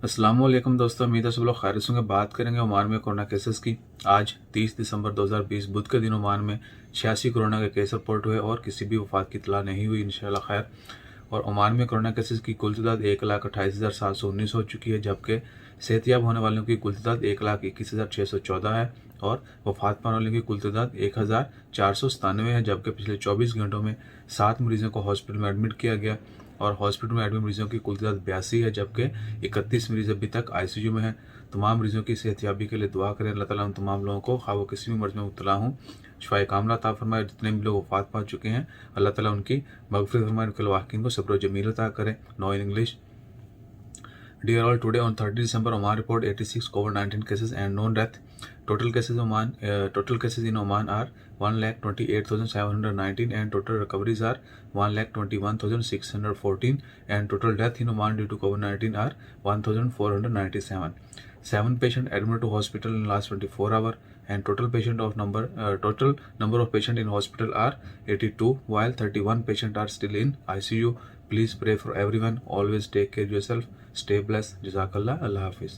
अस्सलामुअलैकुम दोस्तों, उम्मीद है सब लोग खैरियत होंगे। बात करेंगे ओमान में कोरोना केसेस की। आज 30 दिसंबर 2020 बुध के दिन ओमान में 86 कोरोना के केस रिपोर्ट हुए और किसी भी वफात की इतला नहीं हुई, इंशाल्लाह खैर। और ओमान में कोरोना केसेस की कुल तादाद 1,28,719 हो चुकी है, जबकि सेहतियाब होने वालों की कुल तादाद 1,21,614 है और वफात पाने वालों की कुल तादाद 1,497 है। जबकि पिछले 24 घंटों में 7 मरीजों को हॉस्पिटल में एडमिट किया गया और हॉस्पिटल में एडमिट मरीजों की कुल तादाद 82 है, जबकि 31 मरीज अभी तक आईसीयू में हैं। तमाम मरीजों की सेहतयाबी के लिए दुआ करें। अल्लाह ताला उन तमाम लोगों को, खा वो किसी भी मर्ज में मुब्तला हूँ, शिफाए कामला अता फरमाए। जितने भी लोग वफात पा चुके हैं, अल्लाह ताला उनकी मगफिरत फरमाए, उनके वाकिन को सब्र जमील अता करें। No in English. Dear all, today on 30 December, Oman report 86 COVID-19 cases and no death. Total cases in Oman are 1,28,719 and total recoveries are 1,21,614 and total death in Oman due to COVID-19 are 1,497. 7 patients admitted to hospital in last 24 hours and total number of patients in hospital are 82, while 31 patients are still in ICU. Please pray for everyone. Always take care of yourself. Stay blessed. Jazakallah. Allah Hafiz.